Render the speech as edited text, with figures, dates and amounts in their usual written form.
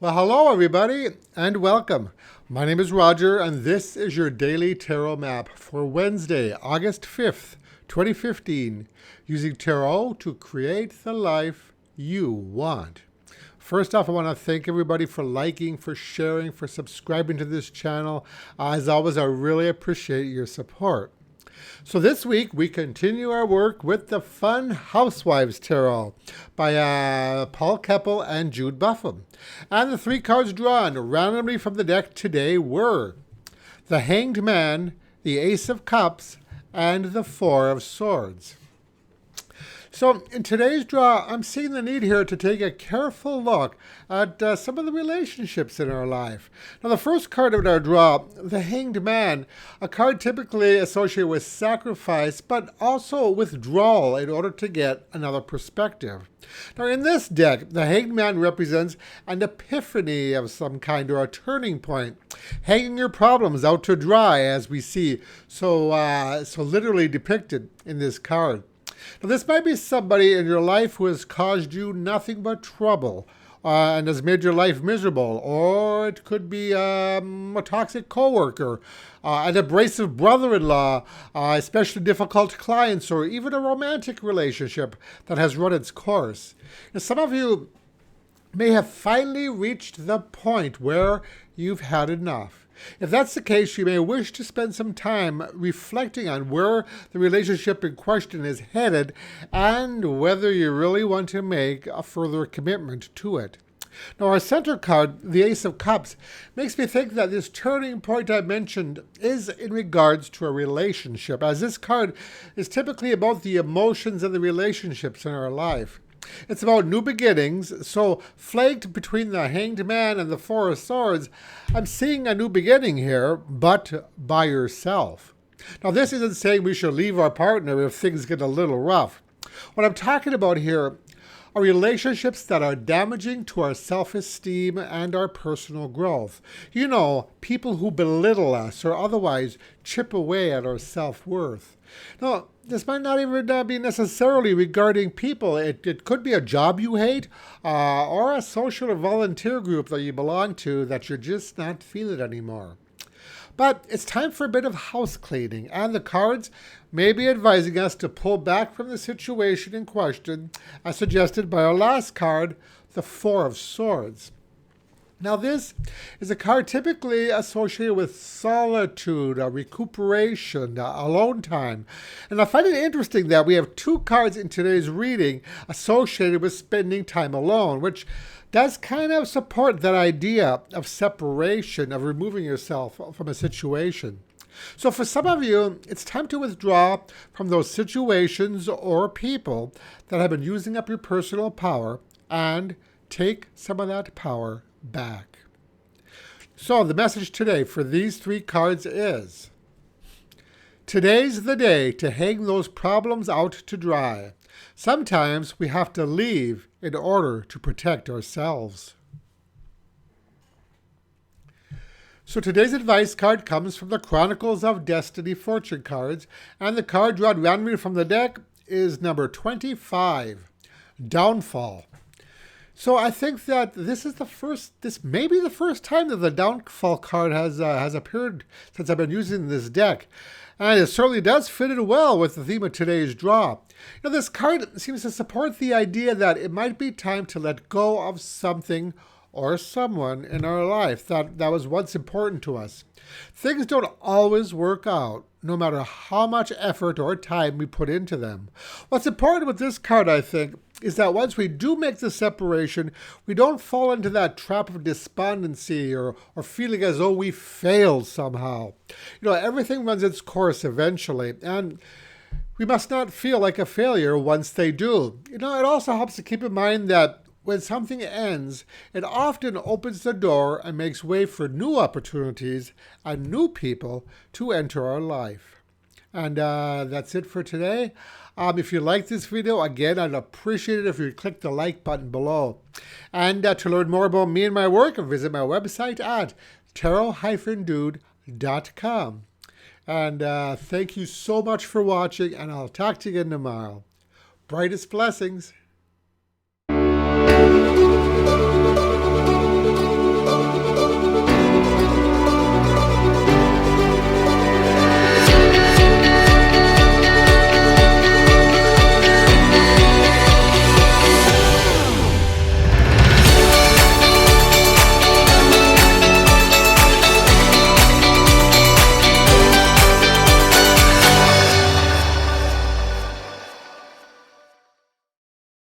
Well, hello, everybody, and welcome. My name is Roger, and this is your daily tarot map for Wednesday, August 5th, 2015, using tarot to create the life you want. First off, I want to thank everybody for liking, for sharing, for subscribing to this channel. As always, I really appreciate your support. So this week, we continue our work with the fun Housewives Tarot by Paul Kepple and Jude Buffum. And the three cards drawn randomly from the deck today were the Hanged Man, the Ace of Cups, and the Four of Swords. So in today's draw, I'm seeing the need here to take a careful look at some of the relationships in our life. Now, the first card of our draw, the Hanged Man, a card typically associated with sacrifice, but also withdrawal in order to get another perspective. Now, in this deck, the Hanged Man represents an epiphany of some kind or a turning point, hanging your problems out to dry, as we see so literally depicted in this card. Now, this might be somebody in your life who has caused you nothing but trouble and has made your life miserable. Or it could be a toxic coworker, an abrasive brother-in-law, especially difficult clients, or even a romantic relationship that has run its course. Now, some of you may have finally reached the point where you've had enough. If that's the case, you may wish to spend some time reflecting on where the relationship in question is headed and whether you really want to make a further commitment to it. Now, our center card, the Ace of Cups, makes me think that this turning point I mentioned is in regards to a relationship, as this card is typically about the emotions and the relationships in our life. It's about new beginnings, so flanked between the Hanged Man and the Four of Swords, I'm seeing a new beginning here, but by yourself. Now, this isn't saying we should leave our partner if things get a little rough. What I'm talking about here are relationships that are damaging to our self-esteem and our personal growth. You know, people who belittle us or otherwise chip away at our self-worth. Now, this might not even be necessarily regarding people. It could be a job you hate or a social or volunteer group that you belong to that you're just not feeling anymore. But it's time for a bit of house cleaning, and the cards may be advising us to pull back from the situation in question, as suggested by our last card, the Four of Swords. Now, this is a card typically associated with solitude, recuperation, alone time. And I find it interesting that we have two cards in today's reading associated with spending time alone, which does kind of support that idea of separation, of removing yourself from a situation. So for some of you, it's time to withdraw from those situations or people that have been using up your personal power and take some of that power back. So the message today for these three cards is: today's the day to hang those problems out to dry. Sometimes we have to leave in order to protect ourselves. So today's advice card comes from the Chronicles of Destiny fortune cards, and the card drawn randomly from the deck is number 25, Downfall. So I think that this may be the first time that the Downfall card has appeared since I've been using this deck. And it certainly does fit in well with the theme of today's draw. Now, this card seems to support the idea that it might be time to let go of something or someone in our life that was once important to us. Things don't always work out, no matter how much effort or time we put into them. What's important with this card, I think, is that once we do make the separation, we don't fall into that trap of despondency or feeling as though we failed somehow. You know, everything runs its course eventually, and we must not feel like a failure once they do. You know, it also helps to keep in mind that when something ends, it often opens the door and makes way for new opportunities and new people to enter our life. And that's it for today. If you like this video, again, I'd appreciate it if you click the like button below. And to learn more about me and my work, visit my website at tarot-dude.com. And thank you so much for watching, and I'll talk to you again tomorrow. Brightest blessings.